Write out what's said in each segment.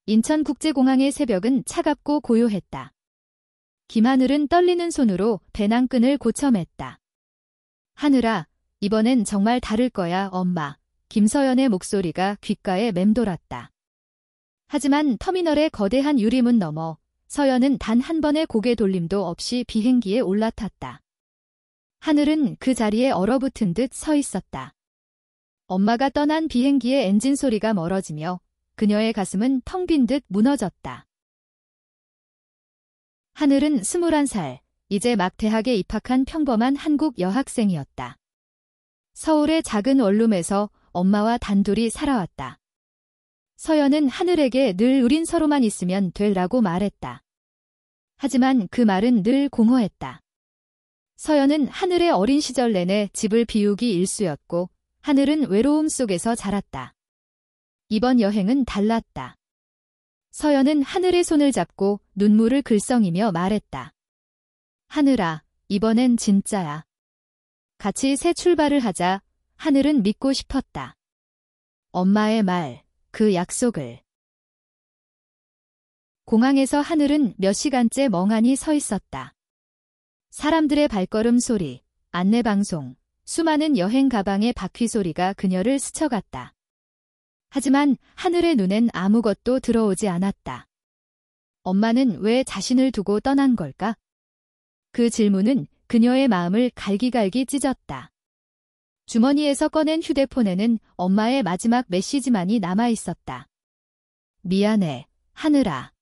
인천국제공항의 새벽은 차갑고 고요했다. 김하늘은 떨리는 손으로 배낭끈을 고쳐맸다. 하늘아, 이번엔 정말 다를 거야, 엄마. 김서연의 목소리가 귓가에 맴돌았다. 하지만 터미널의 거대한 유리문 너머 서연은 단 한 번의 고개 돌림도 없이 비행기에 올라탔다. 하늘은 그 자리에 얼어붙은 듯 서 있었다. 엄마가 떠난 비행기의 엔진 소리가 멀어지며 그녀의 가슴은 텅 빈 듯 무너졌다. 하늘은 21살, 이제 막 대학에 입학한 평범한 한국 여학생이었다. 서울의 작은 원룸에서 엄마와 단둘이 살아왔다. 서연은 하늘에게 늘 우린 서로만 있으면 될라고 말했다. 하지만 그 말은 늘 공허했다. 서연은 하늘의 어린 시절 내내 집을 비우기 일쑤였고 하늘은 외로움 속에서 자랐다. 이번 여행은 달랐다. 서연은 하늘의 손을 잡고 눈물을 글썽이며 말했다. 하늘아, 이번엔 진짜야. 같이 새 출발을 하자. 하늘은 믿고 싶었다. 엄마의 말, 그 약속을. 공항에서 하늘은 몇 시간째 멍하니 서 있었다. 사람들의 발걸음 소리, 안내방송, 수많은 여행 가방의 바퀴 소리가 그녀를 스쳐갔다. 하지만 하늘의 눈엔 아무것도 들어오지 않았다. 엄마는 왜 자신을 두고 떠난 걸까? 그 질문은 그녀의 마음을 갈기갈기 찢었다. 주머니에서 꺼낸 휴대폰에는 엄마의 마지막 메시지만이 남아 있었다. 미안해, 하늘아.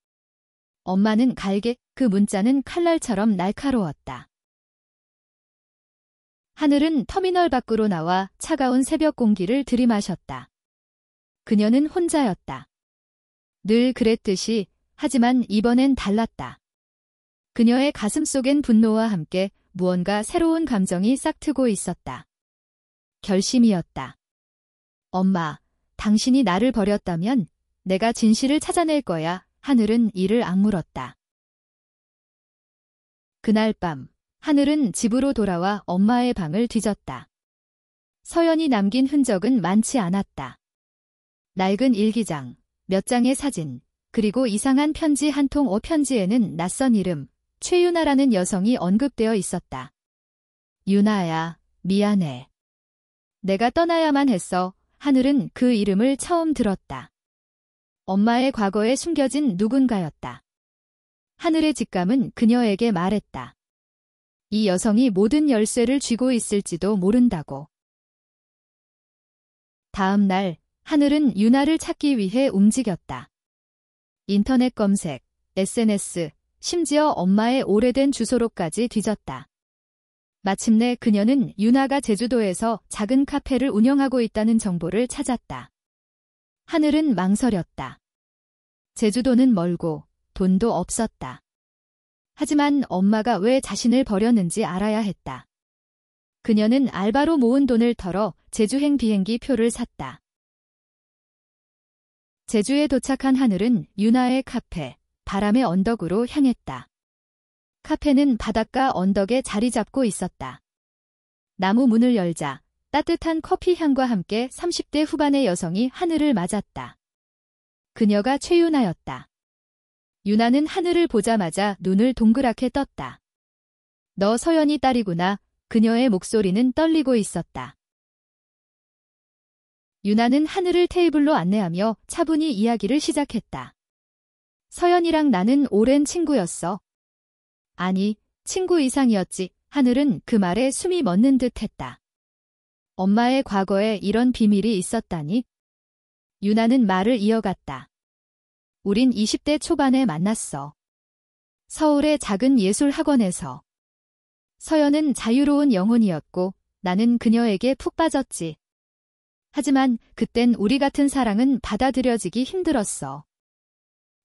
엄마는 갈게, 그 문자는 칼날처럼 날카로웠다. 하늘은 터미널 밖으로 나와 차가운 새벽 공기를 들이마셨다. 그녀는 혼자였다. 늘 그랬듯이, 하지만 이번엔 달랐다. 그녀의 가슴 속엔 분노와 함께 무언가 새로운 감정이 싹트고 있었다. 결심이었다. 엄마, 당신이 나를 버렸다면 내가 진실을 찾아낼 거야. 하늘은 이를 악물었다. 그날 밤, 하늘은 집으로 돌아와 엄마의 방을 뒤졌다. 서연이 남긴 흔적은 많지 않았다. 낡은 일기장, 몇 장의 사진, 그리고 이상한 편지 한 통. 편지에는 낯선 이름, 최유나라는 여성이 언급되어 있었다. 유나야, 미안해. 내가 떠나야만 했어. 하늘은 그 이름을 처음 들었다. 엄마의 과거에 숨겨진 누군가였다. 하늘의 직감은 그녀에게 말했다. 이 여성이 모든 열쇠를 쥐고 있을지도 모른다고. 다음 날, 하늘은 유나를 찾기 위해 움직였다. 인터넷 검색, SNS, 심지어 엄마의 오래된 주소로까지 뒤졌다. 마침내 그녀는 유나가 제주도에서 작은 카페를 운영하고 있다는 정보를 찾았다. 하늘은 망설였다. 제주도는 멀고 돈도 없었다. 하지만 엄마가 왜 자신을 버렸는지 알아야 했다. 그녀는 알바로 모은 돈을 털어 제주행 비행기 표를 샀다. 제주에 도착한 하늘은 유나의 카페, 바람의 언덕으로 향했다. 카페는 바닷가 언덕에 자리 잡고 있었다. 나무 문을 열자 따뜻한 커피 향과 함께 30대 후반의 여성이 하늘을 맞았다. 그녀가 최유나였다. 유나는 하늘을 보자마자 눈을 동그랗게 떴다. 너 서연이 딸이구나. 그녀의 목소리는 떨리고 있었다. 유나는 하늘을 테이블로 안내하며 차분히 이야기를 시작했다. 서연이랑 나는 오랜 친구였어. 아니, 친구 이상이었지. 하늘은 그 말에 숨이 멎는 듯 했다. 엄마의 과거에 이런 비밀이 있었다니? 유나는 말을 이어갔다. 우린 20대 초반에 만났어. 서울의 작은 예술학원에서. 서연은 자유로운 영혼이었고 나는 그녀에게 푹 빠졌지. 하지만 그땐 우리 같은 사랑은 받아들여지기 힘들었어.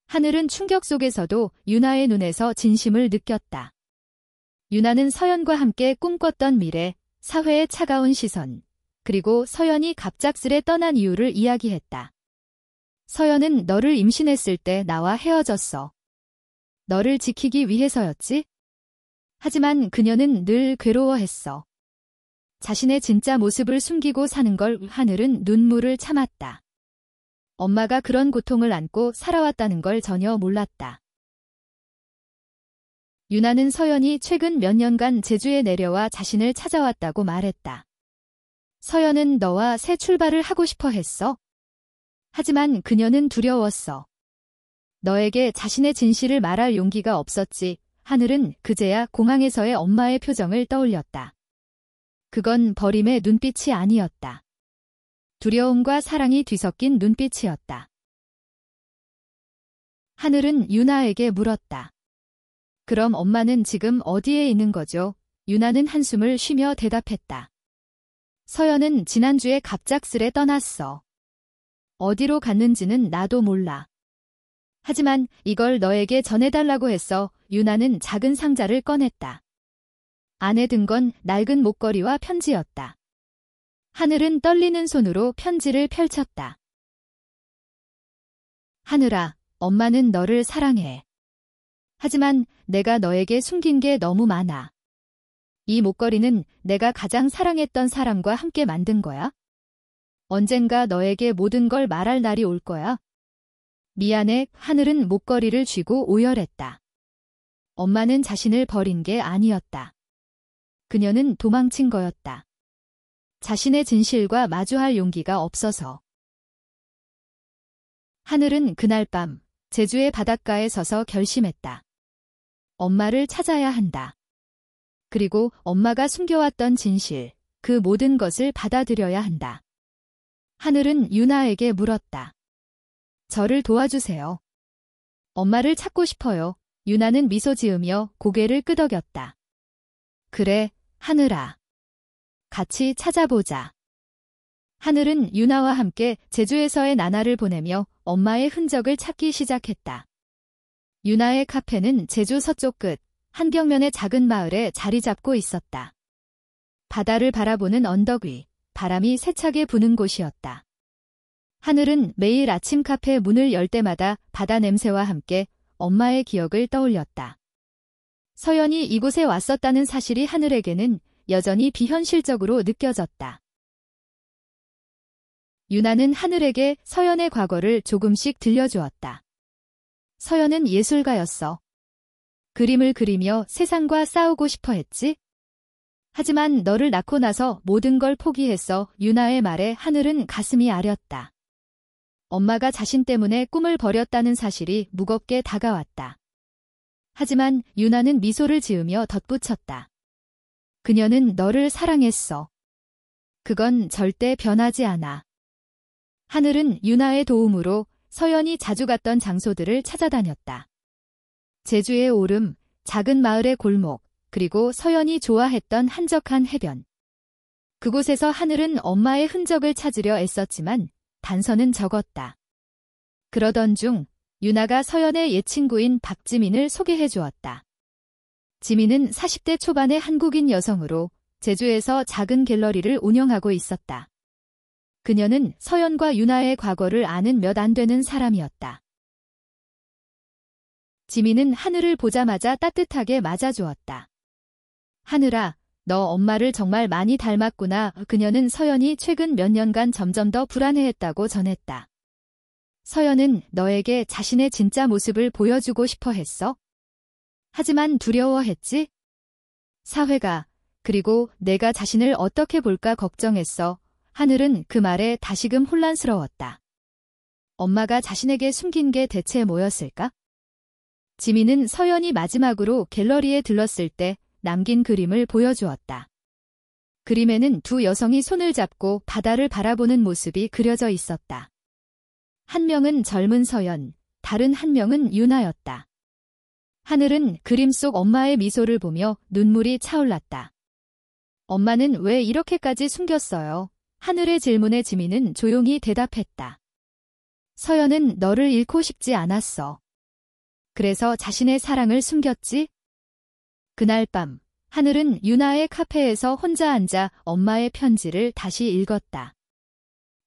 하늘은 충격 속에서도 유나의 눈에서 진심을 느꼈다. 유나는 서연과 함께 꿈꿨던 미래, 사회의 차가운 시선, 그리고 서연이 갑작스레 떠난 이유를 이야기했다. 서연은 너를 임신했을 때 나와 헤어졌어. 너를 지키기 위해서였지? 하지만 그녀는 늘 괴로워했어. 자신의 진짜 모습을 숨기고 사는 걸 하늘은 눈물을 참았다. 엄마가 그런 고통을 안고 살아왔다는 걸 전혀 몰랐다. 유나는 서연이 최근 몇 년간 제주에 내려와 자신을 찾아왔다고 말했다. 서연은 너와 새 출발을 하고 싶어 했어. 하지만 그녀는 두려웠어. 너에게 자신의 진실을 말할 용기가 없었지. 하늘은 그제야 공항에서의 엄마의 표정을 떠올렸다. 그건 버림의 눈빛이 아니었다. 두려움과 사랑이 뒤섞인 눈빛이었다. 하늘은 유나에게 물었다. 그럼 엄마는 지금 어디에 있는 거죠? 유나는 한숨을 쉬며 대답했다. 서연은 지난주에 갑작스레 떠났어. 어디로 갔는지는 나도 몰라. 하지만 이걸 너에게 전해달라고 했어. 유나는 작은 상자를 꺼냈다. 안에 든 건 낡은 목걸이와 편지였다. 하늘은 떨리는 손으로 편지를 펼쳤다. 하늘아, 엄마는 너를 사랑해. 하지만 내가 너에게 숨긴 게 너무 많아. 이 목걸이는 내가 가장 사랑했던 사람과 함께 만든 거야. 언젠가 너에게 모든 걸 말할 날이 올 거야. 미안해. 하늘은 목걸이를 쥐고 오열했다. 엄마는 자신을 버린 게 아니었다. 그녀는 도망친 거였다. 자신의 진실과 마주할 용기가 없어서. 하늘은 그날 밤 제주의 바닷가에 서서 결심했다. 엄마를 찾아야 한다. 그리고 엄마가 숨겨왔던 진실, 그 모든 것을 받아들여야 한다. 하늘은 유나에게 물었다. 저를 도와주세요. 엄마를 찾고 싶어요. 유나는 미소 지으며 고개를 끄덕였다. 그래, 하늘아. 같이 찾아보자. 하늘은 유나와 함께 제주에서의 나날을 보내며 엄마의 흔적을 찾기 시작했다. 유나의 카페는 제주 서쪽 끝, 한경면의 작은 마을에 자리 잡고 있었다. 바다를 바라보는 언덕 위, 바람이 세차게 부는 곳이었다. 하늘은 매일 아침 카페 문을 열 때마다 바다 냄새와 함께 엄마의 기억을 떠올렸다. 서연이 이곳에 왔었다는 사실이 하늘에게는 여전히 비현실적으로 느껴졌다. 유나는 하늘에게 서연의 과거를 조금씩 들려주었다. 서연은 예술가였어. 그림을 그리며 세상과 싸우고 싶어 했지? 하지만 너를 낳고 나서 모든 걸 포기했어. 유나의 말에 하늘은 가슴이 아렸다. 엄마가 자신 때문에 꿈을 버렸다는 사실이 무겁게 다가왔다. 하지만 유나는 미소를 지으며 덧붙였다. 그녀는 너를 사랑했어. 그건 절대 변하지 않아. 하늘은 유나의 도움으로 서연이 자주 갔던 장소들을 찾아다녔다. 제주의 오름, 작은 마을의 골목, 그리고 서연이 좋아했던 한적한 해변. 그곳에서 하늘은 엄마의 흔적을 찾으려 애썼지만 단서는 적었다. 그러던 중 유나가 서연의 옛 친구인 박지민을 소개해 주었다. 지민은 40대 초반의 한국인 여성으로 제주에서 작은 갤러리를 운영하고 있었다. 그녀는 서연과 유나의 과거를 아는 몇 안 되는 사람이었다. 지민은 하늘을 보자마자 따뜻하게 맞아주었다. 하늘아, 너 엄마를 정말 많이 닮았구나. 그녀는 서연이 최근 몇 년간 점점 더 불안해했다고 전했다. 서연은 너에게 자신의 진짜 모습을 보여주고 싶어 했어? 하지만 두려워했지? 사회가, 그리고 내가 자신을 어떻게 볼까 걱정했어. 하늘은 그 말에 다시금 혼란스러웠다. 엄마가 자신에게 숨긴 게 대체 뭐였을까? 지민은 서연이 마지막으로 갤러리에 들렀을 때 남긴 그림을 보여주었다. 그림에는 두 여성이 손을 잡고 바다를 바라보는 모습이 그려져 있었다. 한 명은 젊은 서연, 다른 한 명은 유나였다. 하늘은 그림 속 엄마의 미소를 보며 눈물이 차올랐다. 엄마는 왜 이렇게까지 숨겼어요? 하늘의 질문에 지민은 조용히 대답했다. 서연은 너를 잃고 싶지 않았어. 그래서 자신의 사랑을 숨겼지? 그날 밤, 하늘은 유나의 카페에서 혼자 앉아 엄마의 편지를 다시 읽었다.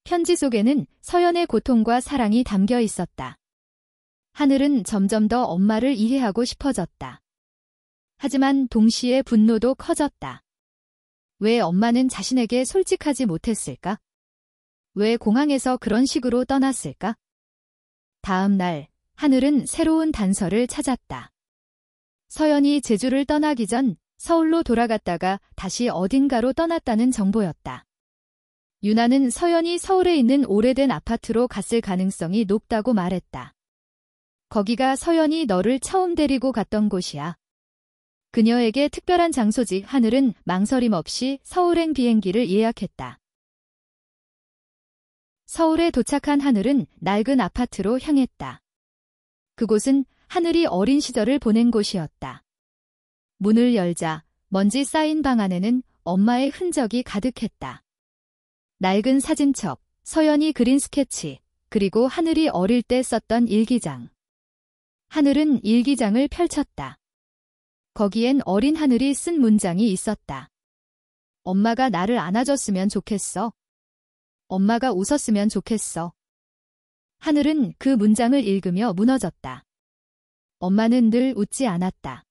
편지 속에는 서연의 고통과 사랑이 담겨 있었다. 하늘은 점점 더 엄마를 이해하고 싶어졌다. 하지만 동시에 분노도 커졌다. 왜 엄마는 자신에게 솔직하지 못했을까? 왜 공항에서 그런 식으로 떠났을까? 다음 날, 하늘은 새로운 단서를 찾았다. 서연이 제주를 떠나기 전 서울로 돌아갔다가 다시 어딘가로 떠났다는 정보였다. 유나는 서연이 서울에 있는 오래된 아파트로 갔을 가능성이 높다고 말했다. 거기가 서연이 너를 처음 데리고 갔던 곳이야. 그녀에게 특별한 장소지. 하늘은 망설임 없이 서울행 비행기를 예약했다. 서울에 도착한 하늘은 낡은 아파트로 향했다. 그곳은 하늘이 어린 시절을 보낸 곳이었다. 문을 열자 먼지 쌓인 방 안에는 엄마의 흔적이 가득했다. 낡은 사진첩, 서연이 그린 스케치, 그리고 하늘이 어릴 때 썼던 일기장. 하늘은 일기장을 펼쳤다. 거기엔 어린 하늘이 쓴 문장이 있었다. 엄마가 나를 안아줬으면 좋겠어. 엄마가 웃었으면 좋겠어. 하늘은 그 문장을 읽으며 무너졌다. 엄마는 늘 웃지 않았다.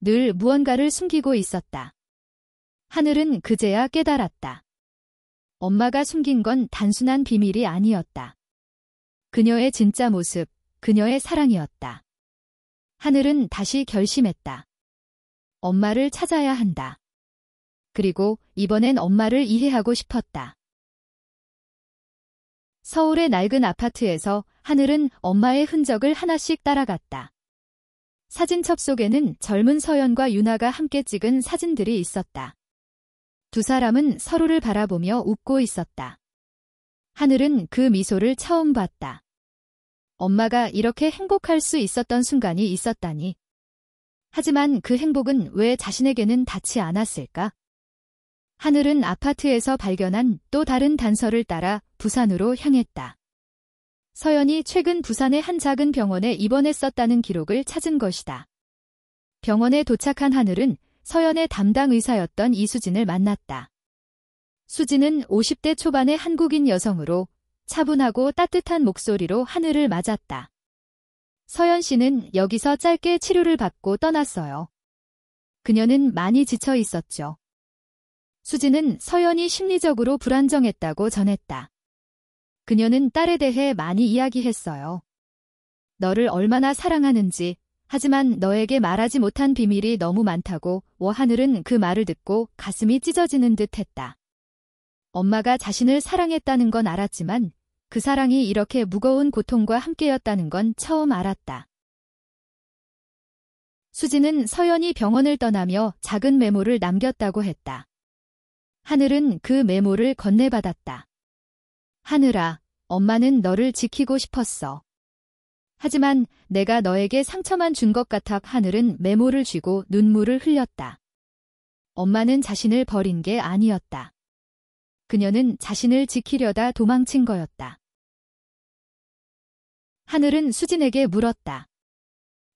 늘 무언가를 숨기고 있었다. 하늘은 그제야 깨달았다. 엄마가 숨긴 건 단순한 비밀이 아니었다. 그녀의 진짜 모습, 그녀의 사랑이었다. 하늘은 다시 결심했다. 엄마를 찾아야 한다. 그리고 이번엔 엄마를 이해하고 싶었다. 서울의 낡은 아파트에서 하늘은 엄마의 흔적을 하나씩 따라갔다. 사진첩 속에는 젊은 서연과 유나가 함께 찍은 사진들이 있었다. 두 사람은 서로를 바라보며 웃고 있었다. 하늘은 그 미소를 처음 봤다. 엄마가 이렇게 행복할 수 있었던 순간이 있었다니. 하지만 그 행복은 왜 자신에게는 닿지 않았을까? 하늘은 아파트에서 발견한 또 다른 단서를 따라 부산으로 향했다. 서연이 최근 부산의 한 작은 병원에 입원했었다는 기록을 찾은 것이다. 병원에 도착한 하늘은 서연의 담당 의사였던 이수진을 만났다. 수진은 50대 초반의 한국인 여성으로 차분하고 따뜻한 목소리로 하늘을 맞았다. 서연 씨는 여기서 짧게 치료를 받고 떠났어요. 그녀는 많이 지쳐 있었죠. 수진은 서연이 심리적으로 불안정했다고 전했다. 그녀는 딸에 대해 많이 이야기했어요. 너를 얼마나 사랑하는지, 하지만 너에게 말하지 못한 비밀이 너무 많다고. 하늘은 그 말을 듣고 가슴이 찢어지는 듯 했다. 엄마가 자신을 사랑했다는 건 알았지만 그 사랑이 이렇게 무거운 고통과 함께였다는 건 처음 알았다. 수진은 서연이 병원을 떠나며 작은 메모를 남겼다고 했다. 하늘은 그 메모를 건네받았다. 하늘아, 엄마는 너를 지키고 싶었어. 하지만 내가 너에게 상처만 준 것 같아. 하늘은 메모를 쥐고 눈물을 흘렸다. 엄마는 자신을 버린 게 아니었다. 그녀는 자신을 지키려다 도망친 거였다. 하늘은 수진에게 물었다.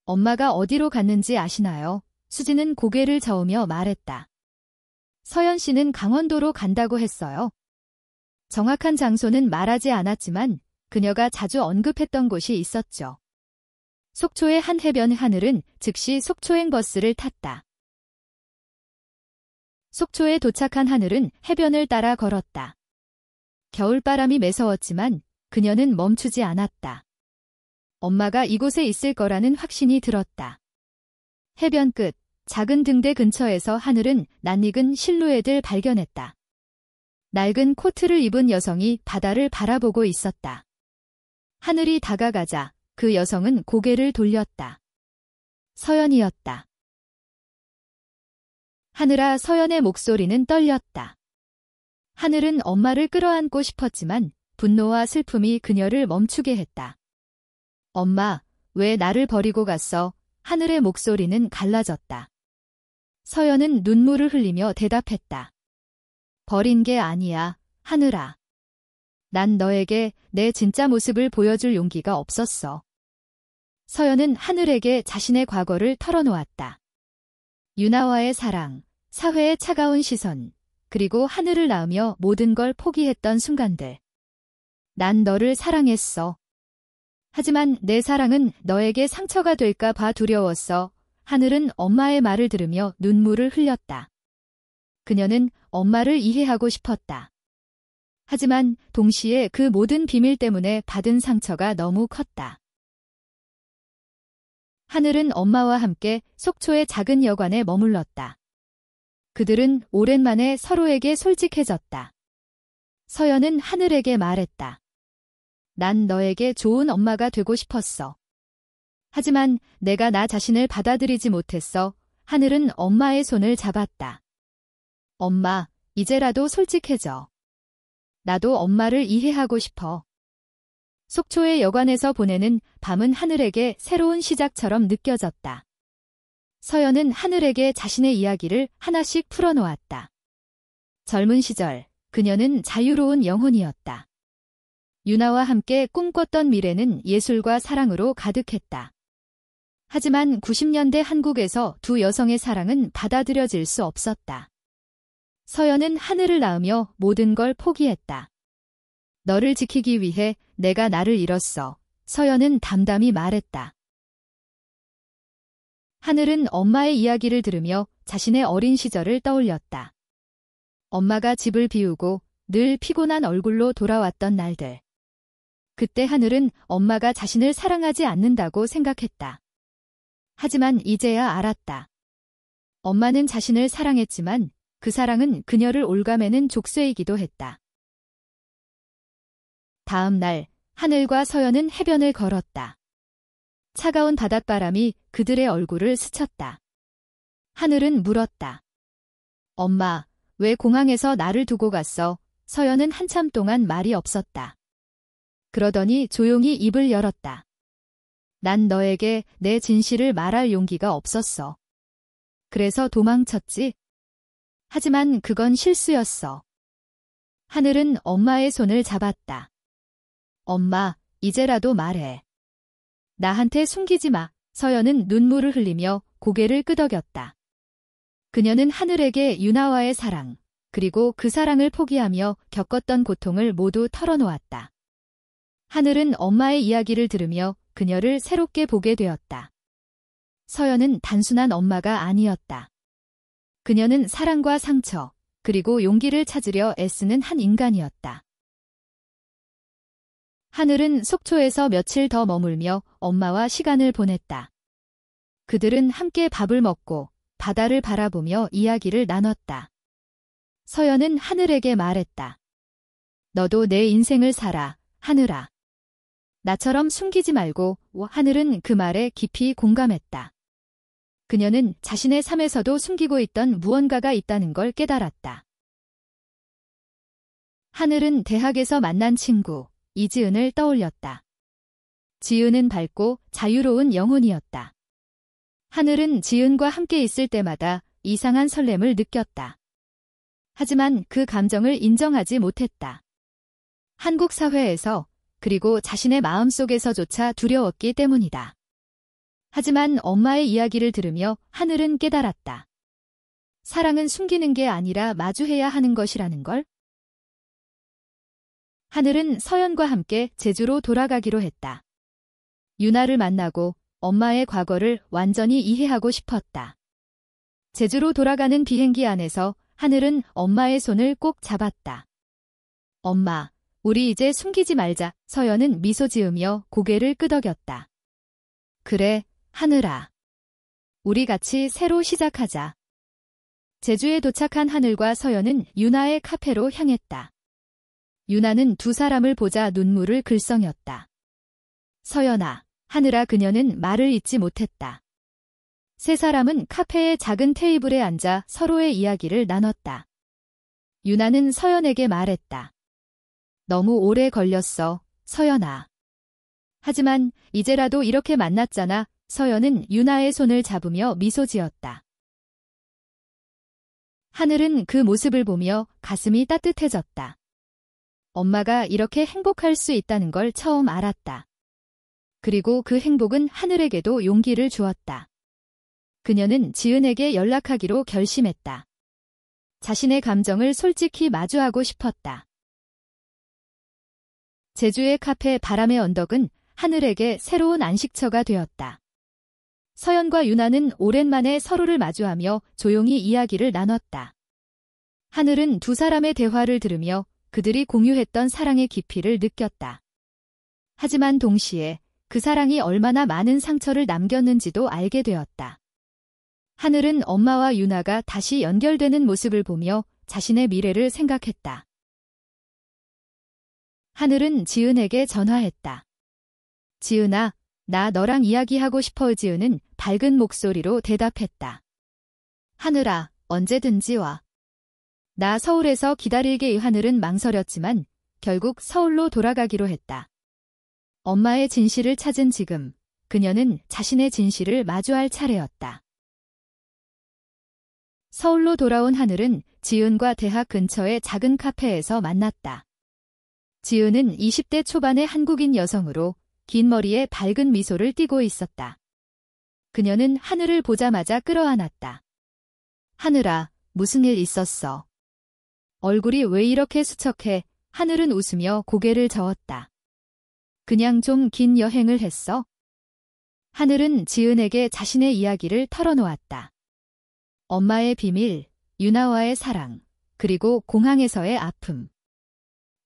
엄마가 어디로 갔는지 아시나요? 수진은 고개를 저으며 말했다. 서연 씨는 강원도로 간다고 했어요. 정확한 장소는 말하지 않았지만 그녀가 자주 언급했던 곳이 있었죠. 속초의 한 해변. 하늘은 즉시 속초행 버스를 탔다. 속초에 도착한 하늘은 해변을 따라 걸었다. 겨울바람이 매서웠지만 그녀는 멈추지 않았다. 엄마가 이곳에 있을 거라는 확신이 들었다. 해변 끝, 작은 등대 근처에서 하늘은 낯익은 실루엣을 발견했다. 낡은 코트를 입은 여성이 바다를 바라보고 있었다. 하늘이 다가가자 그 여성은 고개를 돌렸다. 서연이었다. 하늘아, 서연의 목소리는 떨렸다. 하늘은 엄마를 끌어안고 싶었지만 분노와 슬픔이 그녀를 멈추게 했다. 엄마, 왜 나를 버리고 갔어? 하늘의 목소리는 갈라졌다. 서연은 눈물을 흘리며 대답했다. 버린 게 아니야, 하늘아. 난 너에게 내 진짜 모습을 보여줄 용기가 없었어. 서연은 하늘에게 자신의 과거를 털어놓았다. 유나와의 사랑, 사회의 차가운 시선, 그리고 하늘을 낳으며 모든 걸 포기했던 순간들. 난 너를 사랑했어. 하지만 내 사랑은 너에게 상처가 될까 봐 두려웠어. 하늘은 엄마의 말을 들으며 눈물을 흘렸다. 그녀는 엄마를 이해하고 싶었다. 하지만 동시에 그 모든 비밀 때문에 받은 상처가 너무 컸다. 하늘은 엄마와 함께 속초의 작은 여관에 머물렀다. 그들은 오랜만에 서로에게 솔직해졌다. 서연은 하늘에게 말했다. 난 너에게 좋은 엄마가 되고 싶었어. 하지만 내가 나 자신을 받아들이지 못했어. 하늘은 엄마의 손을 잡았다. 엄마, 이제라도 솔직해져. 나도 엄마를 이해하고 싶어. 속초의 여관에서 보내는 밤은 하늘에게 새로운 시작처럼 느껴졌다. 서연은 하늘에게 자신의 이야기를 하나씩 풀어놓았다. 젊은 시절, 그녀는 자유로운 영혼이었다. 유나와 함께 꿈꿨던 미래는 예술과 사랑으로 가득했다. 하지만 90년대 한국에서 두 여성의 사랑은 받아들여질 수 없었다. 서연은 하늘을 낳으며 모든 걸 포기했다. 너를 지키기 위해 내가 나를 잃었어. 서연은 담담히 말했다. 하늘은 엄마의 이야기를 들으며 자신의 어린 시절을 떠올렸다. 엄마가 집을 비우고 늘 피곤한 얼굴로 돌아왔던 날들. 그때 하늘은 엄마가 자신을 사랑하지 않는다고 생각했다. 하지만 이제야 알았다. 엄마는 자신을 사랑했지만 그 사랑은 그녀를 올가매는 족쇄이기도 했다. 다음 날, 하늘과 서연은 해변을 걸었다. 차가운 바닷바람이 그들의 얼굴을 스쳤다. 하늘은 물었다. 엄마, 왜 공항에서 나를 두고 갔어? 서연은 한참 동안 말이 없었다. 그러더니 조용히 입을 열었다. 난 너에게 내 진실을 말할 용기가 없었어. 그래서 도망쳤지. 하지만 그건 실수였어. 하늘은 엄마의 손을 잡았다. 엄마, 이제라도 말해. 나한테 숨기지 마. 서연은 눈물을 흘리며 고개를 끄덕였다. 그녀는 하늘에게 유나와의 사랑, 그리고 그 사랑을 포기하며 겪었던 고통을 모두 털어놓았다. 하늘은 엄마의 이야기를 들으며 그녀를 새롭게 보게 되었다. 서연은 단순한 엄마가 아니었다. 그녀는 사랑과 상처, 그리고 용기를 찾으려 애쓰는 한 인간이었다. 하늘은 속초에서 며칠 더 머물며 엄마와 시간을 보냈다. 그들은 함께 밥을 먹고 바다를 바라보며 이야기를 나눴다. 서연은 하늘에게 말했다. 너도 내 인생을 살아, 하늘아. 나처럼 숨기지 말고. 하늘은 그 말에 깊이 공감했다. 그녀는 자신의 삶에서도 숨기고 있던 무언가가 있다는 걸 깨달았다. 하늘은 대학에서 만난 친구, 이지은을 떠올렸다. 지은은 밝고 자유로운 영혼이었다. 하늘은 지은과 함께 있을 때마다 이상한 설렘을 느꼈다. 하지만 그 감정을 인정하지 못했다. 한국 사회에서, 그리고 자신의 마음속에서조차 두려웠기 때문이다. 하지만 엄마의 이야기를 들으며 하늘은 깨달았다. 사랑은 숨기는 게 아니라 마주해야 하는 것이라는 걸. 하늘은 서연과 함께 제주로 돌아가기로 했다. 유나를 만나고 엄마의 과거를 완전히 이해하고 싶었다. 제주로 돌아가는 비행기 안에서 하늘은 엄마의 손을 꼭 잡았다. 엄마, 우리 이제 숨기지 말자. 서연은 미소 지으며 고개를 끄덕였다. 그래, 하늘아. 우리 같이 새로 시작하자. 제주에 도착한 하늘과 서연은 유나의 카페로 향했다. 유나는 두 사람을 보자 눈물을 글썽였다. 서연아, 하늘아. 그녀는 말을 잇지 못했다. 세 사람은 카페의 작은 테이블에 앉아 서로의 이야기를 나눴다. 유나는 서연에게 말했다. 너무 오래 걸렸어, 서연아. 하지만 이제라도 이렇게 만났잖아. 서연은 유나의 손을 잡으며 미소 지었다. 하늘은 그 모습을 보며 가슴이 따뜻해졌다. 엄마가 이렇게 행복할 수 있다는 걸 처음 알았다. 그리고 그 행복은 하늘에게도 용기를 주었다. 그녀는 지은에게 연락하기로 결심했다. 자신의 감정을 솔직히 마주하고 싶었다. 제주의 카페 바람의 언덕은 하늘에게 새로운 안식처가 되었다. 서연과 유나는 오랜만에 서로를 마주하며 조용히 이야기를 나눴다. 하늘은 두 사람의 대화를 들으며 그들이 공유했던 사랑의 깊이를 느꼈다. 하지만 동시에 그 사랑이 얼마나 많은 상처를 남겼는지도 알게 되었다. 하늘은 엄마와 유나가 다시 연결되는 모습을 보며 자신의 미래를 생각했다. 하늘은 지은에게 전화했다. 지은아, 나 너랑 이야기하고 싶어. 지은은 밝은 목소리로 대답했다. 하늘아, 언제든지 와. 나 서울에서 기다릴게. 하늘은 망설였지만 결국 서울로 돌아가기로 했다. 엄마의 진실을 찾은 지금, 그녀는 자신의 진실을 마주할 차례였다. 서울로 돌아온 하늘은 지은과 대학 근처의 작은 카페에서 만났다. 지은은 20대 초반의 한국인 여성으로 긴 머리에 밝은 미소를 띠고 있었다. 그녀는 하늘을 보자마자 끌어안았다. 하늘아, 무슨 일 있었어? 얼굴이 왜 이렇게 수척해? 하늘은 웃으며 고개를 저었다. 그냥 좀 긴 여행을 했어? 하늘은 지은에게 자신의 이야기를 털어놓았다. 엄마의 비밀, 유나와의 사랑, 그리고 공항에서의 아픔.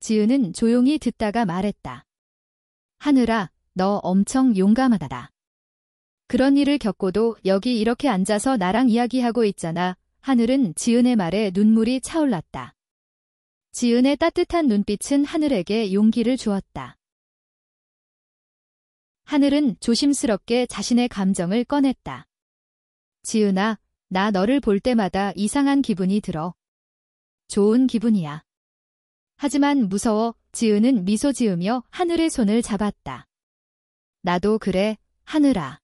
지은은 조용히 듣다가 말했다. 하늘아, 너 엄청 용감하다. 그런 일을 겪고도 여기 이렇게 앉아서 나랑 이야기하고 있잖아. 하늘은 지은의 말에 눈물이 차올랐다. 지은의 따뜻한 눈빛은 하늘에게 용기를 주었다. 하늘은 조심스럽게 자신의 감정을 꺼냈다. 지은아, 나 너를 볼 때마다 이상한 기분이 들어. 좋은 기분이야. 하지만 무서워. 지은은 미소 지으며 하늘의 손을 잡았다. 나도 그래, 하늘아.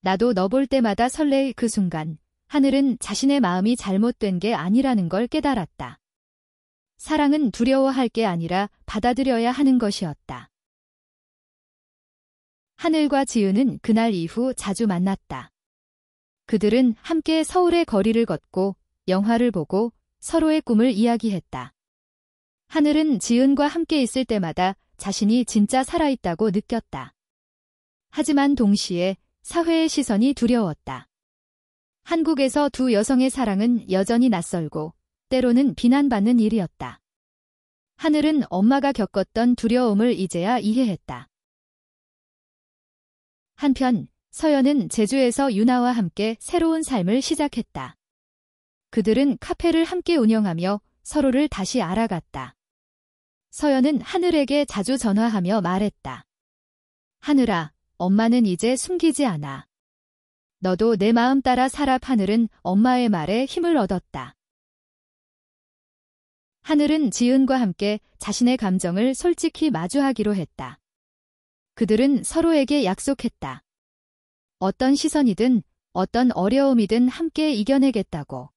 나도 너 볼 때마다 설레일 그 순간, 하늘은 자신의 마음이 잘못된 게 아니라는 걸 깨달았다. 사랑은 두려워할 게 아니라 받아들여야 하는 것이었다. 하늘과 지은은 그날 이후 자주 만났다. 그들은 함께 서울의 거리를 걷고 영화를 보고 서로의 꿈을 이야기했다. 하늘은 지은과 함께 있을 때마다 자신이 진짜 살아있다고 느꼈다. 하지만 동시에 사회의 시선이 두려웠다. 한국에서 두 여성의 사랑은 여전히 낯설고 때로는 비난받는 일이었다. 하늘은 엄마가 겪었던 두려움을 이제야 이해했다. 한편 서연은 제주에서 유나와 함께 새로운 삶을 시작했다. 그들은 카페를 함께 운영하며 서로를 다시 알아갔다. 서연은 하늘에게 자주 전화하며 말했다. 하늘아, 엄마는 이제 숨기지 않아. 너도 내 마음 따라 살아. 하늘은 엄마의 말에 힘을 얻었다. 하늘은 지은과 함께 자신의 감정을 솔직히 마주하기로 했다. 그들은 서로에게 약속했다. 어떤 시선이든 어떤 어려움이든 함께 이겨내겠다고.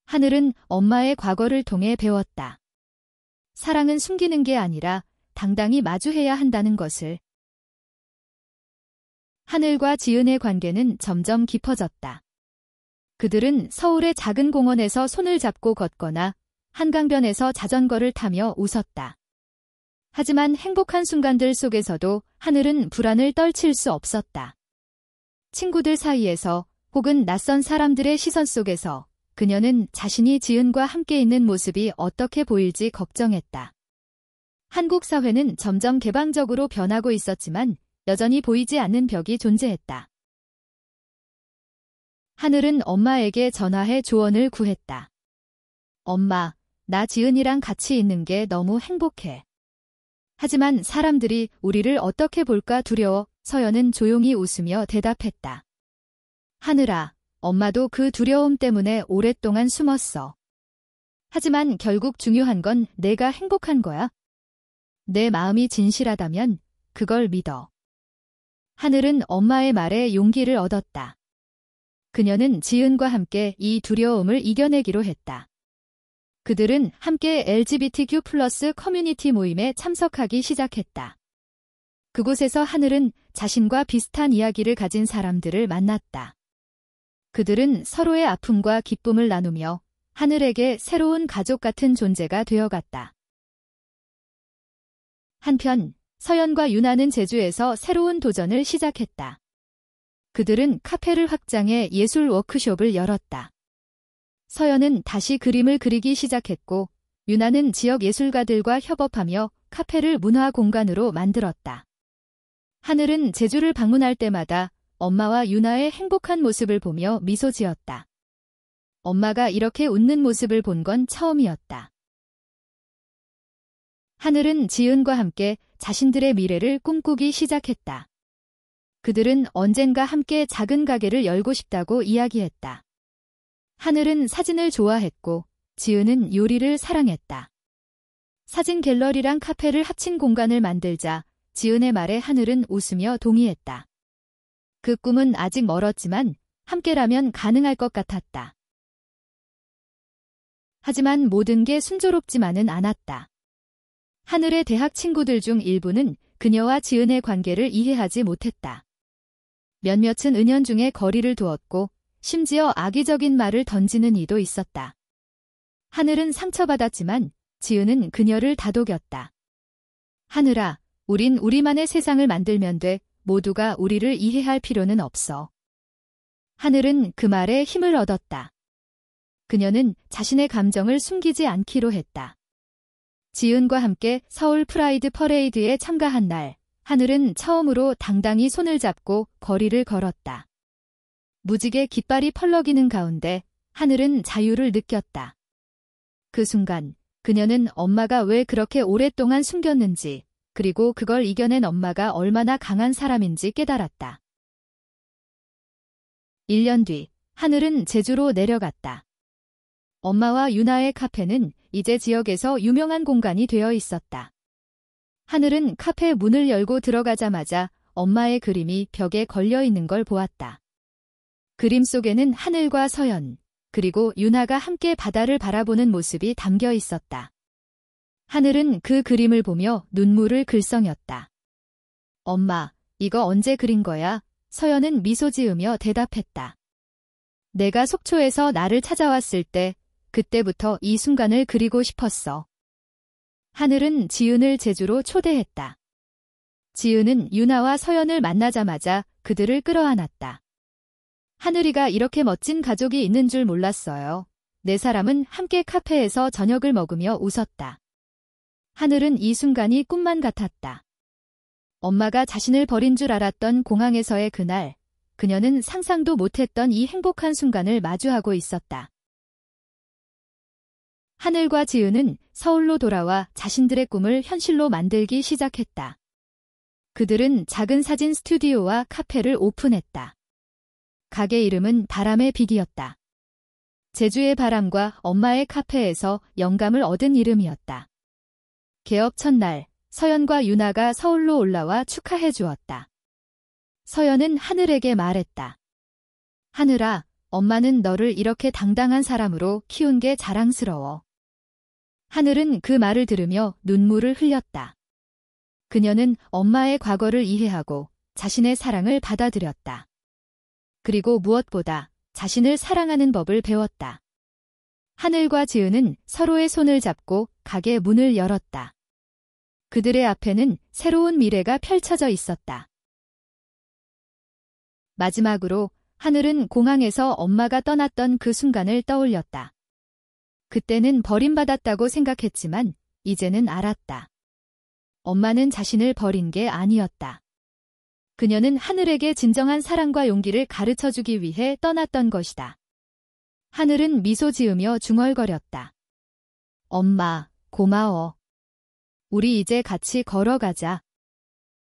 하늘은 엄마의 과거를 통해 배웠다. 사랑은 숨기는 게 아니라 당당히 마주해야 한다는 것을. 하늘과 지은의 관계는 점점 깊어졌다. 그들은 서울의 작은 공원에서 손을 잡고 걷거나 한강변에서 자전거를 타며 웃었다. 하지만 행복한 순간들 속에서도 하늘은 불안을 떨칠 수 없었다. 친구들 사이에서 혹은 낯선 사람들의 시선 속에서 그녀는 자신이 지은과 함께 있는 모습이 어떻게 보일지 걱정했다. 한국 사회는 점점 개방적으로 변하고 있었지만 여전히 보이지 않는 벽이 존재했다. 하늘은 엄마에게 전화해 조언을 구했다. 엄마, 나 지은이랑 같이 있는 게 너무 행복해. 하지만 사람들이 우리를 어떻게 볼까 두려워. 서연은 조용히 웃으며 대답했다. 하늘아, 엄마도 그 두려움 때문에 오랫동안 숨었어. 하지만 결국 중요한 건 내가 행복한 거야. 내 마음이 진실하다면 그걸 믿어. 하늘은 엄마의 말에 용기를 얻었다. 그녀는 지은과 함께 이 두려움을 이겨내기로 했다. 그들은 함께 LGBTQ+ 커뮤니티 모임에 참석하기 시작했다. 그곳에서 하늘은 자신과 비슷한 이야기를 가진 사람들을 만났다. 그들은 서로의 아픔과 기쁨을 나누며 하늘에게 새로운 가족 같은 존재가 되어갔다. 한편 서연과 유나는 제주에서 새로운 도전을 시작했다. 그들은 카페를 확장해 예술 워크숍을 열었다. 서연은 다시 그림을 그리기 시작했고 유나는 지역 예술가들과 협업하며 카페를 문화 공간으로 만들었다. 하늘은 제주를 방문할 때마다 엄마와 유나의 행복한 모습을 보며 미소 지었다. 엄마가 이렇게 웃는 모습을 본 건 처음이었다. 하늘은 지은과 함께 자신들의 미래를 꿈꾸기 시작했다. 그들은 언젠가 함께 작은 가게를 열고 싶다고 이야기했다. 하늘은 사진을 좋아했고 지은은 요리를 사랑했다. 사진 갤러리랑 카페를 합친 공간을 만들자 지은의 말에 하늘은 웃으며 동의했다. 그 꿈은 아직 멀었지만 함께라면 가능할 것 같았다. 하지만 모든 게 순조롭지만은 않았다. 하늘의 대학 친구들 중 일부는 그녀와 지은의 관계를 이해하지 못했다. 몇몇은 은연중에 거리를 두었고 심지어 악의적인 말을 던지는 이도 있었다. 하늘은 상처받았지만 지은은 그녀를 다독였다. 하늘아, 우린 우리만의 세상을 만들면 돼. 모두가 우리를 이해할 필요는 없어. 하늘은 그 말에 힘을 얻었다. 그녀는 자신의 감정을 숨기지 않기로 했다. 지은과 함께 서울 프라이드 퍼레이드에 참가한 날, 하늘은 처음으로 당당히 손을 잡고 거리를 걸었다. 무지개 깃발이 펄럭이는 가운데 하늘은 자유를 느꼈다. 그 순간 그녀는 엄마가 왜 그렇게 오랫동안 숨겼는지, 그리고 그걸 이겨낸 엄마가 얼마나 강한 사람인지 깨달았다. 1년 뒤, 하늘은 제주로 내려갔다. 엄마와 유나의 카페는 이제 지역에서 유명한 공간이 되어 있었다. 하늘은 카페 문을 열고 들어가자마자 엄마의 그림이 벽에 걸려 있는 걸 보았다. 그림 속에는 하늘과 서연, 그리고 유나가 함께 바다를 바라보는 모습이 담겨 있었다. 하늘은 그 그림을 보며 눈물을 글썽였다. 엄마, 이거 언제 그린 거야? 서연은 미소 지으며 대답했다. 내가 속초에서 나를 찾아왔을 때, 그때부터 이 순간을 그리고 싶었어. 하늘은 지은을 제주로 초대했다. 지은은 유나와 서연을 만나자마자 그들을 끌어안았다. 하늘이가 이렇게 멋진 가족이 있는 줄 몰랐어요. 네 사람은 함께 카페에서 저녁을 먹으며 웃었다. 하늘은 이 순간이 꿈만 같았다. 엄마가 자신을 버린 줄 알았던 공항에서의 그날, 그녀는 상상도 못했던 이 행복한 순간을 마주하고 있었다. 하늘과 지은은 서울로 돌아와 자신들의 꿈을 현실로 만들기 시작했다. 그들은 작은 사진 스튜디오와 카페를 오픈했다. 가게 이름은 바람의 빛이었다. 제주의 바람과 엄마의 카페에서 영감을 얻은 이름이었다. 개업 첫날, 서연과 유나가 서울로 올라와 축하해 주었다. 서연은 하늘에게 말했다. 하늘아, 엄마는 너를 이렇게 당당한 사람으로 키운 게 자랑스러워. 하늘은 그 말을 들으며 눈물을 흘렸다. 그녀는 엄마의 과거를 이해하고 자신의 사랑을 받아들였다. 그리고 무엇보다 자신을 사랑하는 법을 배웠다. 하늘과 지은은 서로의 손을 잡고 가게 문을 열었다. 그들의 앞에는 새로운 미래가 펼쳐져 있었다. 마지막으로 하늘은 공항에서 엄마가 떠났던 그 순간을 떠올렸다. 그때는 버림받았다고 생각했지만 이제는 알았다. 엄마는 자신을 버린 게 아니었다. 그녀는 하늘에게 진정한 사랑과 용기를 가르쳐주기 위해 떠났던 것이다. 하늘은 미소 지으며 중얼거렸다. 엄마, 고마워. 우리 이제 같이 걸어가자.